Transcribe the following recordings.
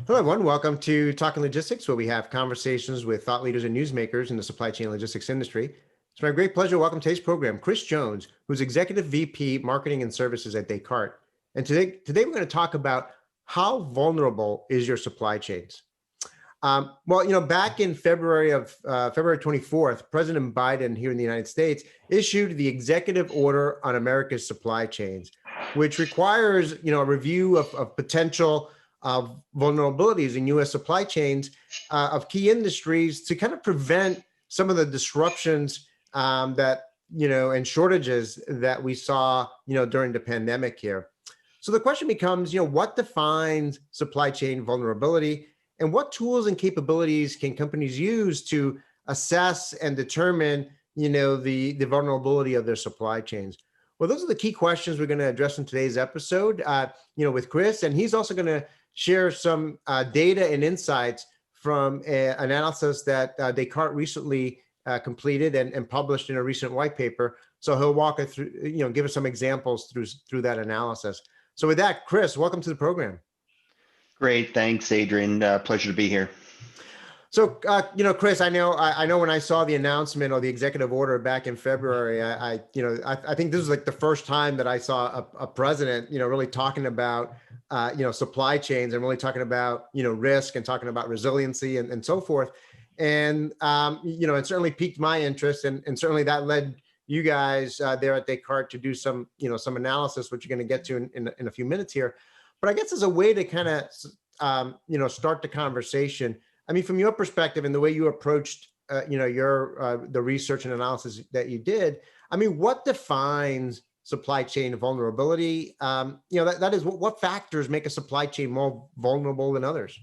Hello, everyone. Welcome to Talking Logistics, where we have conversations with thought leaders and newsmakers in the supply chain logistics industry. It's my great pleasure to welcome today's program, Chris Jones, who's Executive VP Marketing and Services at Descartes. And today we're going to talk about how vulnerable is your supply chains. Back in February 24th, President Biden here in the United States issued the executive order on America's supply chains, which requires, a review of potential vulnerabilities in U.S. supply chains of key industries to kind of prevent some of the disruptions and shortages that we saw, during the pandemic here. So the question becomes, what defines supply chain vulnerability? And what tools and capabilities can companies use to assess and determine, the vulnerability of their supply chains? Well, those are the key questions we're going to address in today's episode, with Chris. And he's also going to share some data and insights from an analysis that Descartes recently completed and published in a recent white paper. So he'll walk us through, give us some examples through that analysis. So with that, Chris, welcome to the program. Great, thanks, Adrian. Pleasure to be here. So, Chris, I know when I saw the announcement or the executive order back in February, I think this was like the first time that I saw a president, really talking about, supply chains and really talking about, risk and talking about resiliency and so forth. And, it certainly piqued my interest and certainly that led you guys there at Descartes to do some analysis, which you're going to get to in a few minutes here. But I guess as a way to kind of, start the conversation, I mean, from your perspective and the way you approached, the research and analysis that you did, I mean, what defines supply chain vulnerability? That is what factors make a supply chain more vulnerable than others?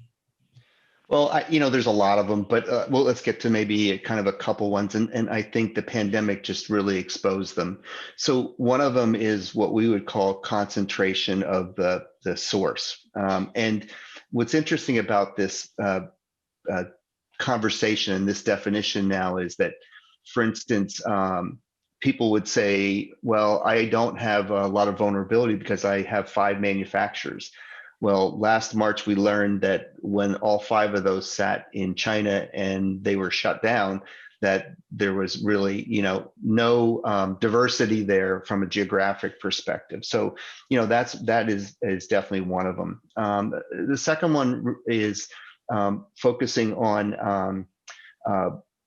Well, there's a lot of them, but let's get to maybe kind of a couple ones. And I think the pandemic just really exposed them. So one of them is what we would call concentration of the source. And what's interesting about this conversation and this definition now is that, for instance, people would say, well, I don't have a lot of vulnerability because I have 5 manufacturers. Well, last March, we learned that when all 5 of those sat in China and they were shut down, that there was really, no diversity there from a geographic perspective. So, that is definitely one of them. The second one is focusing on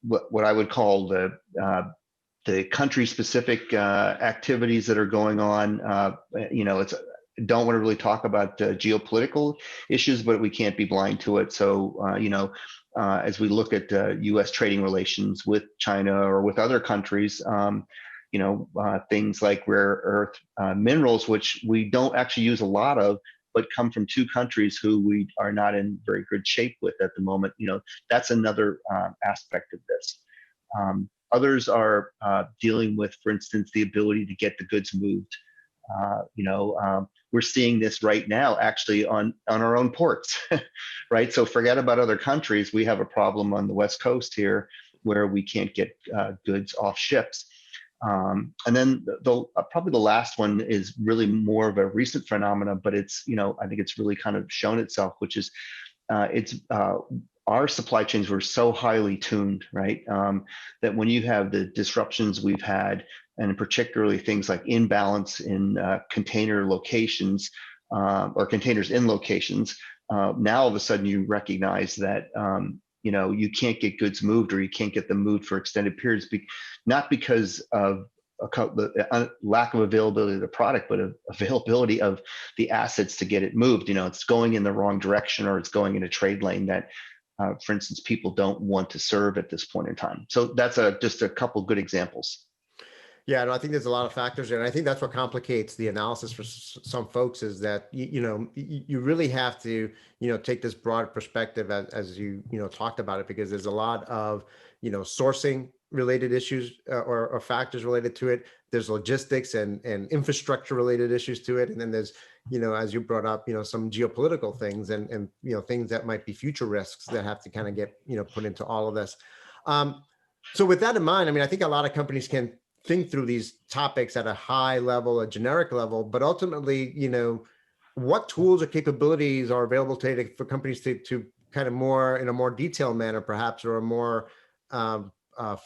what I would call the country-specific activities that are going on. Don't want to really talk about geopolitical issues, but we can't be blind to it. So, as we look at U.S. trading relations with China or with other countries, things like rare earth minerals, which we don't actually use a lot of, but come from 2 countries who we are not in very good shape with at the moment. That's another aspect of this. Others are dealing with, for instance, the ability to get the goods moved. We're seeing this right now actually on our own ports, right? So forget about other countries. We have a problem on the West Coast here where we can't get goods off ships. And then probably the last one is really more of a recent phenomenon, but it's, I think it's really kind of shown itself, which is our supply chains were so highly tuned, right? That when you have the disruptions we've had, and particularly things like imbalance in container locations or containers in locations, now all of a sudden you recognize that you can't get goods moved or you can't get them moved for extended periods, not because of the lack of availability of the product, but of availability of the assets to get it moved. It's going in the wrong direction or it's going in a trade lane that, for instance, people don't want to serve at this point in time. So that's just a couple good examples. Yeah, no, I think there's a lot of factors there. And I think that's what complicates the analysis for some folks is that, you really have to, take this broad perspective as you talked about it, because there's a lot of, sourcing related issues or factors related to it. There's logistics and infrastructure related issues to it. And then there's, as you brought up, some geopolitical things and things that might be future risks that have to kind of get, put into all of this. So with that in mind, I mean, I think a lot of companies can think through these topics at a high level, a generic level, but ultimately, what tools or capabilities are available today for companies to kind of more in a more detailed manner, perhaps, or a more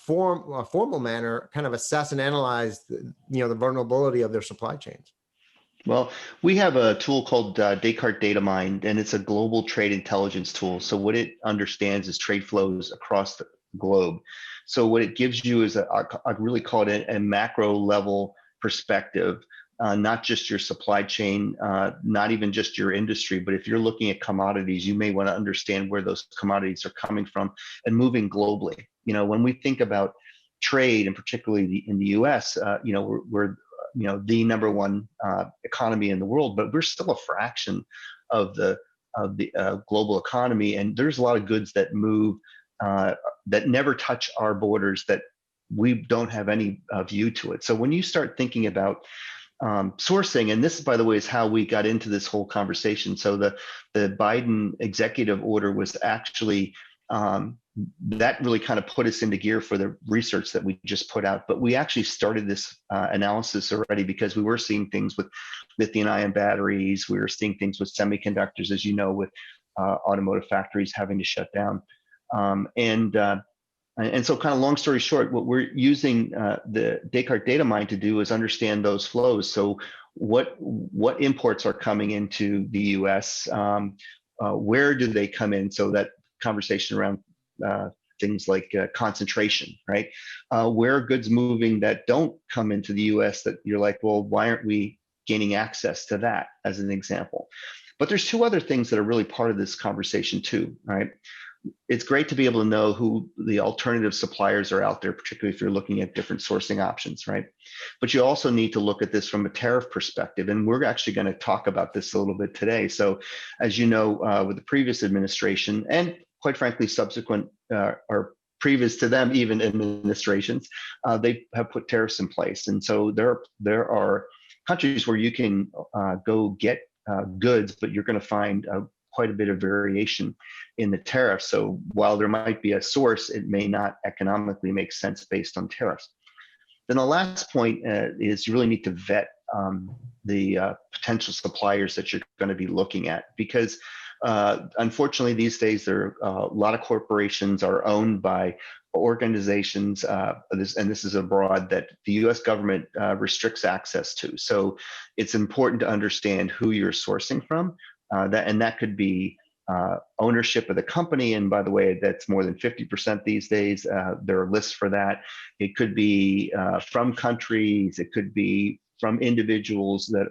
formal manner, kind of assess and analyze the vulnerability of their supply chains? Well, we have a tool called Descartes Data Mine, and it's a global trade intelligence tool. So what it understands is trade flows across the globe. So what it gives you is I really call it a macro level perspective, not just your supply chain, not even just your industry, but if you're looking at commodities, you may want to understand where those commodities are coming from and moving globally. When we think about trade, and particularly in the U.S., we're the number one economy in the world, but we're still a fraction of the global economy, and there's a lot of goods that move that never touch our borders, that we don't have any view to it. So when you start thinking about sourcing, and this, by the way, is how we got into this whole conversation. So the Biden executive order was actually that really kind of put us into gear for the research that we just put out. But we actually started this analysis already because we were seeing things with lithium-ion batteries. We were seeing things with semiconductors, as you know, with automotive factories having to shut down. And so, kind of long story short, what we're using the Descartes Data Mine to do is understand those flows. So what imports are coming into the U.S., where do they come in? So that conversation around things like concentration, right? Where are goods moving that don't come into the U.S. that you're like, well, why aren't we gaining access to that, as an example? But there's two other things that are really part of this conversation too, right? It's great to be able to know who the alternative suppliers are out there, particularly if you're looking at different sourcing options, right? But you also need to look at this from a tariff perspective, and we're actually going to talk about this a little bit today. So, as you know, with the previous administration, and quite frankly, subsequent or previous to them, even administrations, they have put tariffs in place, and so there are countries where you can go get goods, but you're going to find quite a bit of variation in the tariffs. So while there might be a source, it may not economically make sense based on tariffs. Then the last point is you really need to vet the potential suppliers that you're going to be looking at, because unfortunately these days there are a lot of corporations are owned by organizations, this is abroad, that the U.S. government restricts access to. So it's important to understand who you're sourcing from. That could be ownership of the company, and by the way, that's more than 50% these days. There are lists for that. It could be from countries. It could be from individuals that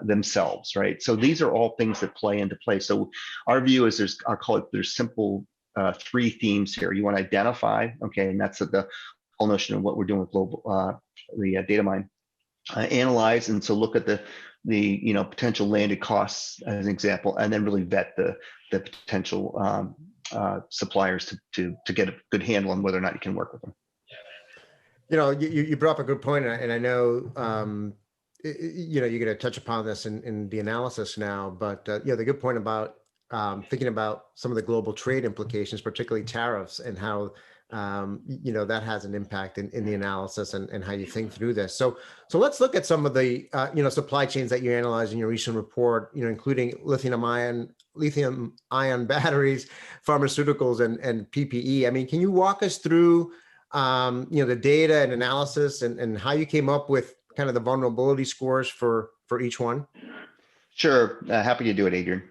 themselves, right? So these are all things that play into play. So our view is there's simple three themes here. You want to identify, okay, and that's the whole notion of what we're doing with global the data mine. Analyze, and so look at the potential landed costs as an example, and then really vet the potential suppliers to get a good handle on whether or not you can work with them. You brought up a good point, and I know you're going to touch upon this in the analysis now, but the good point about thinking about some of the global trade implications, particularly tariffs, and how that has an impact in the analysis and how you think through this. So let's look at some of the supply chains that you analyzed in your recent report, including lithium-ion batteries, pharmaceuticals, and PPE. I mean, can you walk us through the data and analysis and how you came up with kind of the vulnerability scores for each one? Sure, happy to do it, Adrian.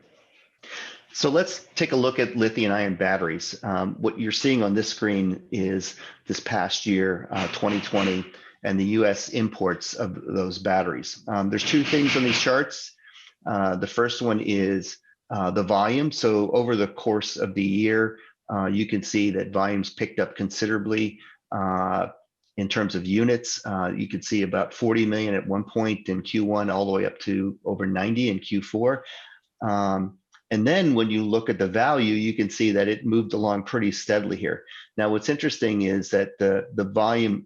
So let's take a look at lithium-ion batteries. What you're seeing on this screen is this past year, 2020, and the U.S. imports of those batteries. There's two things on these charts. The first one is the volume. So over the course of the year, you can see that volumes picked up considerably in terms of units. You could see about 40 million at one point in Q1, all the way up to over 90 in Q4. And then when you look at the value, you can see that it moved along pretty steadily here. Now, what's interesting is that the volume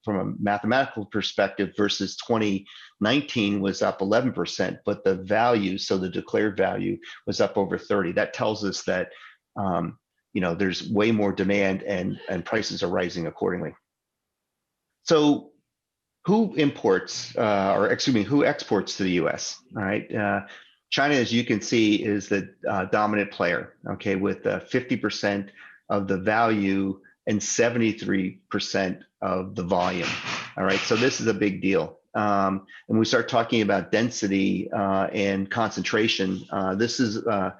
from a mathematical perspective versus 2019 was up 11%, but the value, so the declared value, was up over 30. That tells us that there's way more demand and prices are rising accordingly. So who exports to the U.S.? All right. China, as you can see, is the dominant player, okay, with 50% of the value and 73% of the volume. All right, so this is a big deal. And we start talking about density and concentration. This is, a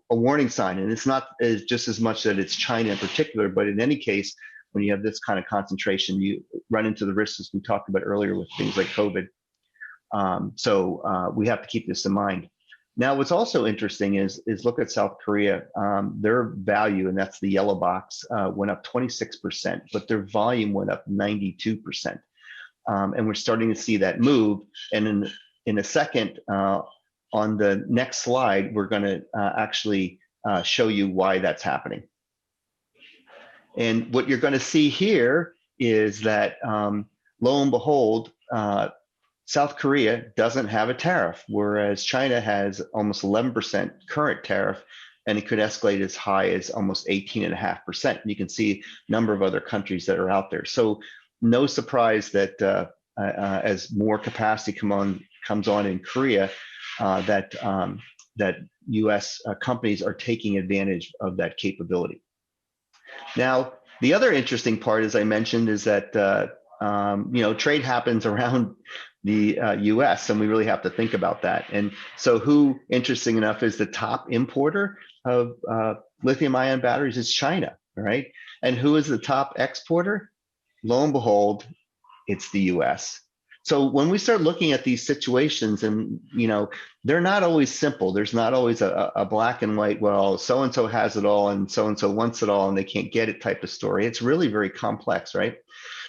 warning sign, and it's not just as much that it's China in particular, but in any case, when you have this kind of concentration, you run into the risks as we talked about earlier with things like COVID. So we have to keep this in mind. Now, what's also interesting is look at South Korea. Their value, and that's the yellow box, went up 26%, but their volume went up 92%. And we're starting to see that move. And in a second, on the next slide, we're going to actually show you why that's happening. And what you're going to see here is that, lo and behold, South Korea doesn't have a tariff, whereas China has almost 11% current tariff, and it could escalate as high as almost 18.5%. You can see a number of other countries that are out there. So no surprise that as more capacity comes on in Korea, that U.S. Companies are taking advantage of that capability. Now, the other interesting part, as I mentioned, is that trade happens around the U.S., and we really have to think about that. And so, who, interesting enough, is the top importer of lithium-ion batteries? Is China, right? And who is the top exporter? Lo and behold, it's the U.S. So when we start looking at these situations, and they're not always simple. There's not always a black and white, well, so-and-so has it all and so-and-so wants it all and they can't get it type of story. It's really very complex, right?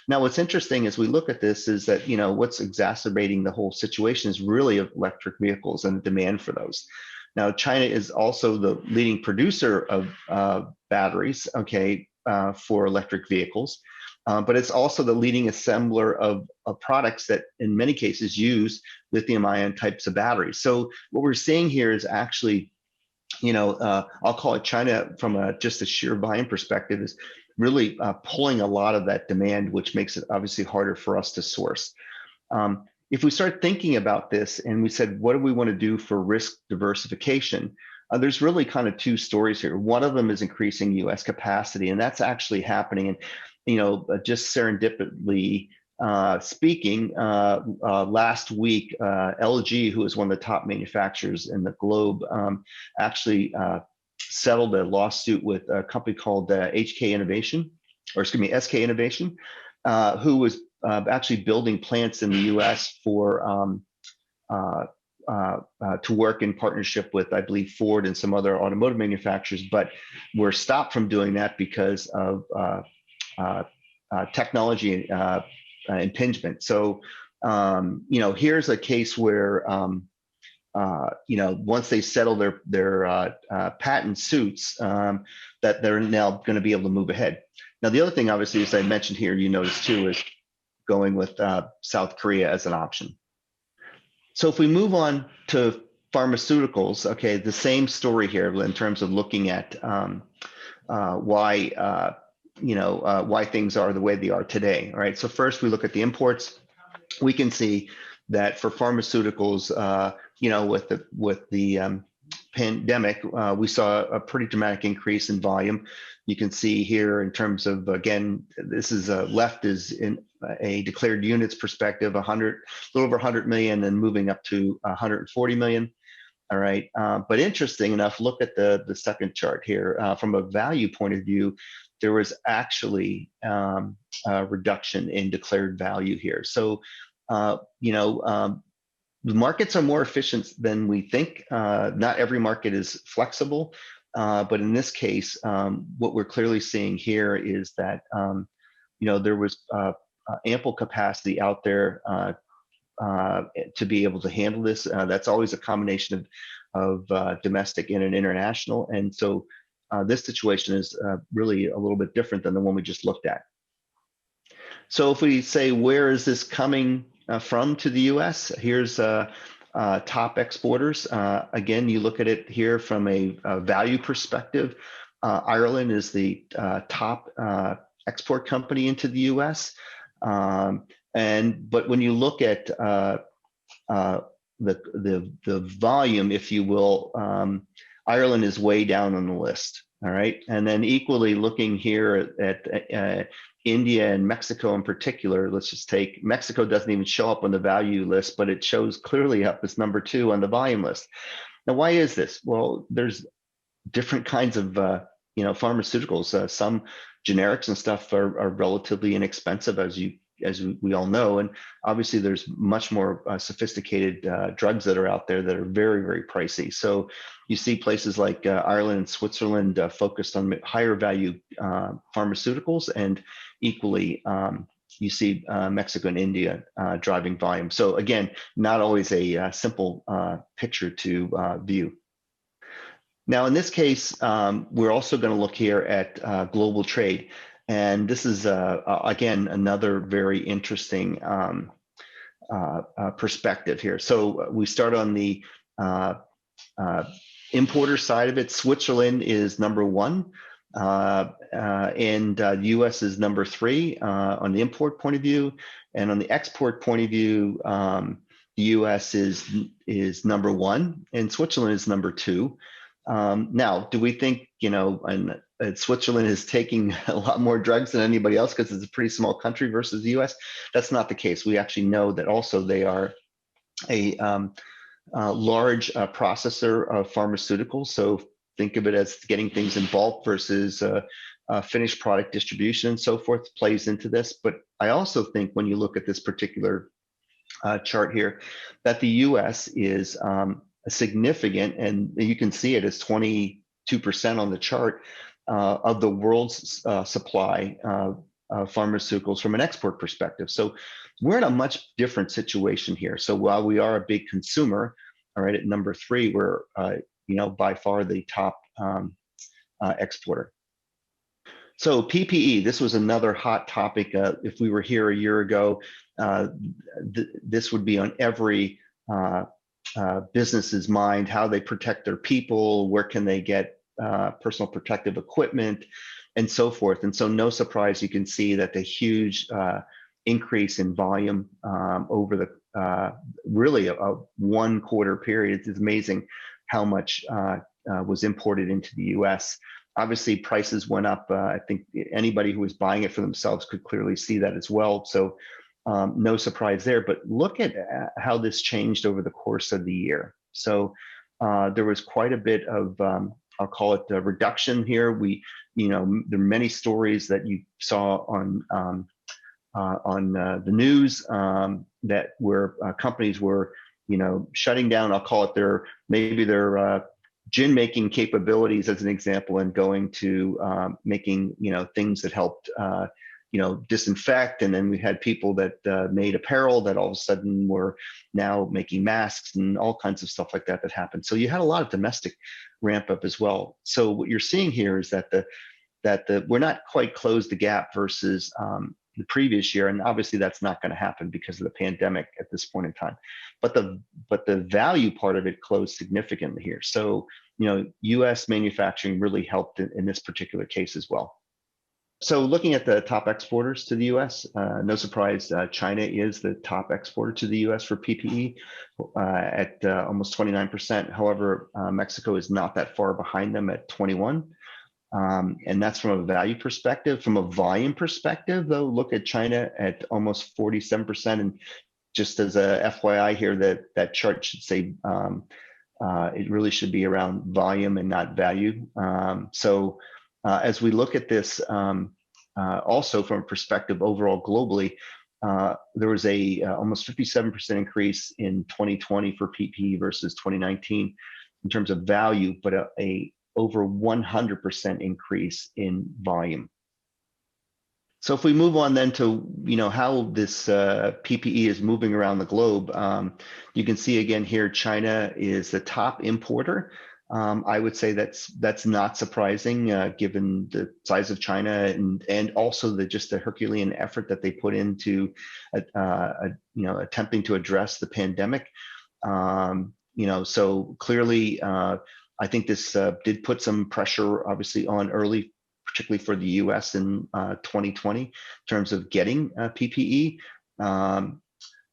Now, what's interesting as we look at this is that, what's exacerbating the whole situation is really electric vehicles and the demand for those. Now, China is also the leading producer of batteries, okay, for electric vehicles. But it's also the leading assembler of products that in many cases use lithium ion types of batteries. So what we're seeing here is actually, I'll call it China from just a sheer volume perspective, is really pulling a lot of that demand, which makes it obviously harder for us to source. If we start thinking about this and we said, what do we want to do for risk diversification? There's really kind of two stories here. One of them is increasing U.S. capacity, and that's actually happening. And just serendipitously speaking, last week, LG, who is one of the top manufacturers in the globe, actually settled a lawsuit with a company called SK Innovation, who was actually building plants in the U.S. for to work in partnership with, I believe, Ford and some other automotive manufacturers, but were stopped from doing that because of technology impingement. So, here's a case where, once they settle their patent suits, that they're now going to be able to move ahead. Now, the other thing, obviously, as I mentioned here, you notice too, is going with South Korea as an option. So if we move on to pharmaceuticals, okay, the same story here in terms of looking at why things are the way they are today. All right. So first, we look at the imports. We can see that for pharmaceuticals, with the pandemic, we saw a pretty dramatic increase in volume. You can see here in terms of, again, this is left is in a declared units perspective, a little over 100 million and moving up to 140 million. All right. But interesting enough, look at the second chart here. From a value point of view, there was actually a reduction in declared value here. So, the markets are more efficient than we think. Not every market is flexible, but in this case, what we're clearly seeing here is that there was ample capacity out there to be able to handle this. That's always a combination of domestic and international, and so this situation is really a little bit different than the one we just looked at. So if we say, where is this coming from to the U.S.? Here's top exporters. Again, you look at it here from a value perspective. Ireland is the top export company into the U.S. But when you look at the volume, if you will, Ireland is way down on the list. All right, and then equally looking here at India and Mexico in particular. Let's just take Mexico, doesn't even show up on the value list, but it shows clearly up as number 2 on the volume list. Now, why is this? Well, there's different kinds of pharmaceuticals. Some generics and stuff are relatively inexpensive, as we all know, and obviously there's much more sophisticated drugs that are out there that are very, very pricey. So you see places like Ireland and Switzerland focused on higher value pharmaceuticals, and equally you see Mexico and India driving volume. So again, not always a simple picture to view. Now, in this case, we're also going to look here at global trade. And this is, again, another very interesting perspective here. So we start on the importer side of it. Switzerland is number 1, and the US is number 3 on the import point of view. And on the export point of view, the US is number 1, and Switzerland is number 2. Now, do we think, and Switzerland is taking a lot more drugs than anybody else because it's a pretty small country versus the US? That's not the case. We actually know that also they are a large processor of pharmaceuticals. So think of it as getting things in bulk versus finished product distribution and so forth plays into this. But I also think when you look at this particular chart here, that the US is significant, and you can see it as 22% on the chart of the world's supply of pharmaceuticals from an export perspective. So we're in a much different situation here. So while we are a big consumer, all right, at number 3, we're by far the top exporter. So PPE, this was another hot topic. If we were here a year ago, this would be on every business's mind, how they protect their people, where can they get personal protective equipment, and so forth. And so no surprise, you can see that the huge increase in volume over the really a 1 quarter period. It's amazing how much was imported into the US. Obviously, prices went up. I think anybody who was buying it for themselves could clearly see that as well. So no surprise there, but look at how this changed over the course of the year. So there was quite a bit of, I'll call it a reduction here. There are many stories that you saw on the news that where companies were, shutting down. I'll call it their gin making capabilities as an example, and going to making things that helped disinfect. And then we had people that made apparel that all of a sudden were now making masks and all kinds of stuff like that happened. So you had a lot of domestic ramp up as well. So what you're seeing here is that we're not quite closed the gap versus the previous year, and obviously that's not going to happen because of the pandemic at this point in time. But the value part of it closed significantly here. So U.S. manufacturing really helped in this particular case as well. So looking at the top exporters to the U.S., no surprise, China is the top exporter to the U.S. for PPE at almost 29%. However, Mexico is not that far behind them at 21%. And that's from a value perspective. From a volume perspective, though, look at China at almost 47%. And just as a FYI here, that chart should say it really should be around volume and not value. As we look at this, also from a perspective overall globally, there was a almost 57% increase in 2020 for PPE versus 2019 in terms of value, but a over 100% increase in volume. So if we move on then to how this PPE is moving around the globe, you can see again here China is the top importer. I would say that's not surprising given the size of China and also just the Herculean effort that they put into attempting to address the pandemic. So clearly I think this did put some pressure obviously on early, particularly for the US in 2020 in terms of getting PPE.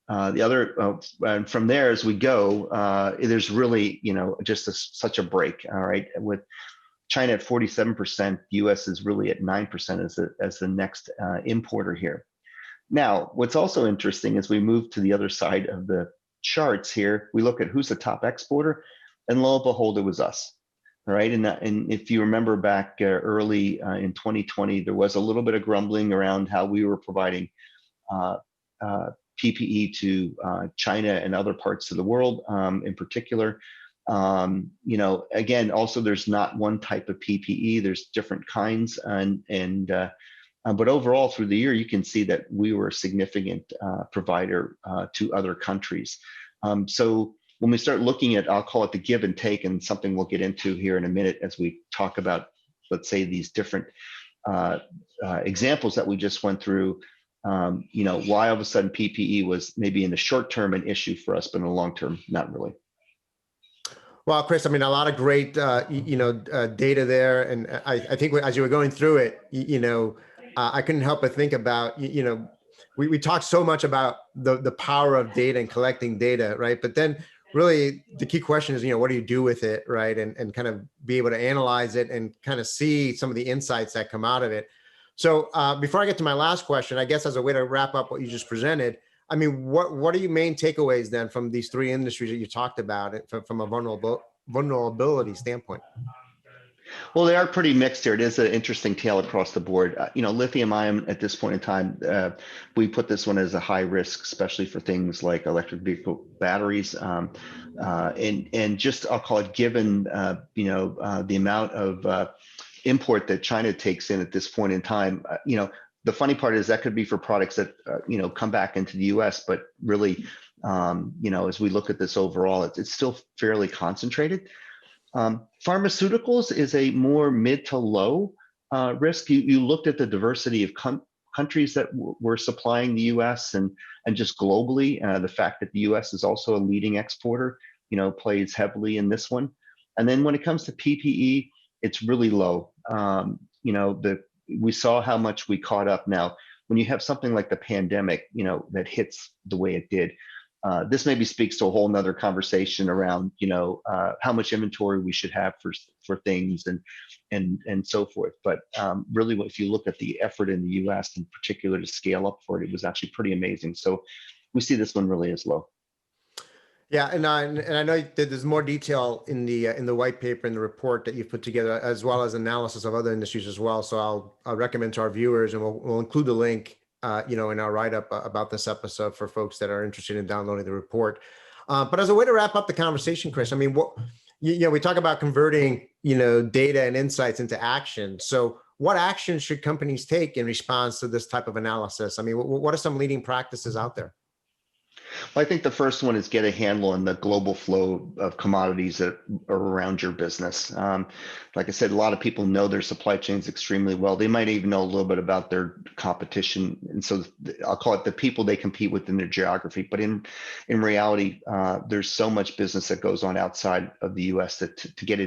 And from there, as we go, there's really, just such a break. All right, with China at 47%, U.S. is really at 9% as the next importer here. Now, what's also interesting is we move to the other side of the charts here. We look at who's the top exporter, and lo and behold, it was us. All right, and if you remember back early in 2020, there was a little bit of grumbling around how we were providing uh, PPE to China and other parts of the world, in particular. Again, also there's not one type of PPE. There's different kinds, but overall through the year, you can see that we were a significant provider to other countries. So when we start looking at, I'll call it the give and take, and something we'll get into here in a minute as we talk about, let's say, these different examples that we just went through. Why all of a sudden PPE was maybe in the short term an issue for us, but in the long term, not really. Well, Chris, I mean, a lot of great, data there. And I think as you were going through it, I couldn't help but think about, we talked so much about the power of data and collecting data, right? But then really the key question is, what do you do with it, right? And kind of be able to analyze it and kind of see some of the insights that come out of it. So before I get to my last question, I guess as a way to wrap up what you just presented, I mean, what are your main takeaways then from these three industries that you talked about from a vulnerability standpoint? Well, they are pretty mixed here. It is an interesting tale across the board. Lithium ion at this point in time, we put this one as a high risk, especially for things like electric vehicle batteries. And just, I'll call it, given, the amount of import that China takes in at this point in time, the funny part is that could be for products that, come back into the US, but really, as we look at this overall, it's still fairly concentrated. Pharmaceuticals is a more mid to low risk. You looked at the diversity of countries that were supplying the US and just globally, the fact that the US is also a leading exporter, plays heavily in this one. And then when it comes to PPE, it's really low. We saw how much we caught up. Now, when you have something like the pandemic, that hits the way it did, this maybe speaks to a whole nother conversation around, how much inventory we should have for things and so forth. But really, if you look at the effort in the U.S. in particular to scale up for it, it was actually pretty amazing. So we see this one really as low. Yeah, and I know that there's more detail in the white paper and the report that you've put together, as well as analysis of other industries as well. So I'll recommend to our viewers, and we'll include the link, in our write-up about this episode for folks that are interested in downloading the report. But as a way to wrap up the conversation, Chris, I mean, we talk about converting, data and insights into action. So what actions should companies take in response to this type of analysis? I mean, what are some leading practices out there? Well, I think the first one is get a handle on the global flow of commodities that are around your business. Like I said, a lot of people know their supply chains extremely well. They might even know a little bit about their competition. And so I'll call it the people they compete with in their geography. But in reality, there's so much business that goes on outside of the US that to get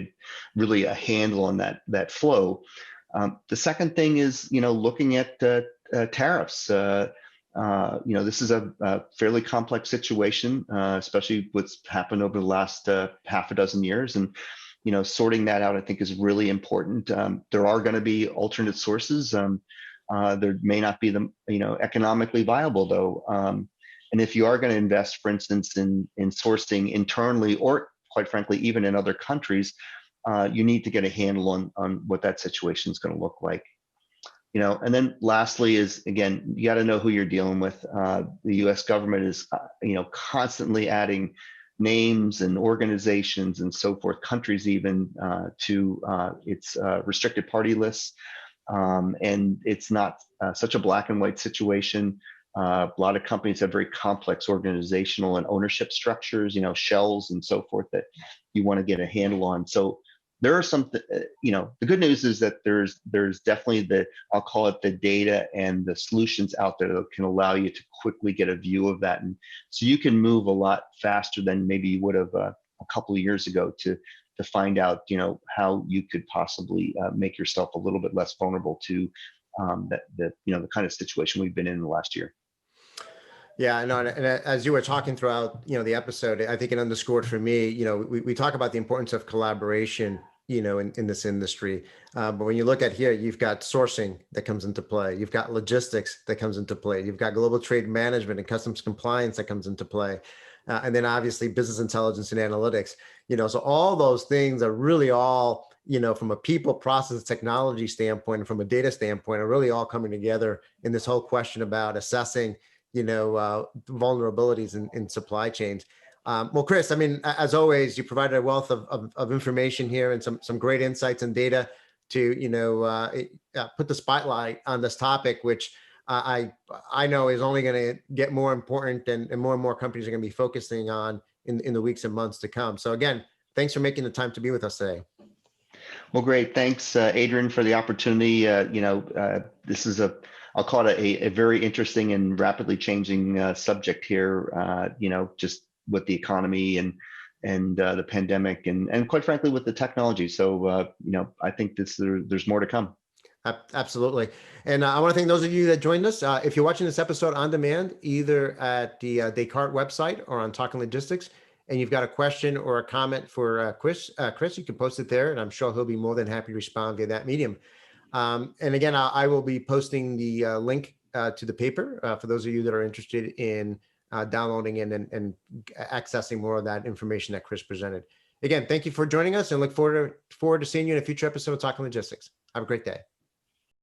really a handle on that flow. The second thing is, looking at tariffs. This is a fairly complex situation, especially what's happened over the last half a dozen years. And, sorting that out, I think, is really important. There are going to be alternate sources. There may not be the, economically viable, though. And if you are going to invest, for instance, in sourcing internally, or quite frankly, even in other countries, you need to get a handle on what that situation is going to look like. And then lastly is, again, you got to know who you're dealing with. The U.S. government is, constantly adding names and organizations and so forth, countries even, to its restricted party lists. And it's not such a black and white situation. A lot of companies have very complex organizational and ownership structures, shells and so forth that you want to get a handle on. So there are some, the good news is that there's definitely I'll call it the data and the solutions out there that can allow you to quickly get a view of that. And so you can move a lot faster than maybe you would have a couple of years ago to find out, how you could possibly make yourself a little bit less vulnerable to the kind of situation we've been in the last year. Yeah, no, and as you were talking throughout, the episode, I think it underscored for me, we talk about the importance of collaboration, in this industry. But when you look at here, you've got sourcing that comes into play. You've got logistics that comes into play. You've got global trade management and customs compliance that comes into play. And then obviously business intelligence and analytics, so all those things are really all, from a people process technology standpoint and from a data standpoint, are really all coming together in this whole question about assessing vulnerabilities in supply chains. Well, Chris, I mean, as always, you provided a wealth of information here and some great insights and data to, put the spotlight on this topic, which I know is only going to get more important, and more companies are going to be focusing on in the weeks and months to come. So again, thanks for making the time to be with us today. Well, great. Thanks, Adrian, for the opportunity. This is I'll call it a very interesting and rapidly changing subject here, just with the economy and the pandemic and quite frankly, with the technology. So, I think there's more to come. Absolutely. And I want to thank those of you that joined us. If you're watching this episode on demand, either at the Descartes website or on Talking Logistics, and you've got a question or a comment for Chris, you can post it there, and I'm sure he'll be more than happy to respond via that medium. And again, I will be posting the link to the paper for those of you that are interested in downloading and accessing more of that information that Chris presented. Again, thank you for joining us, and look forward to seeing you in a future episode of Talking Logistics. Have a great day.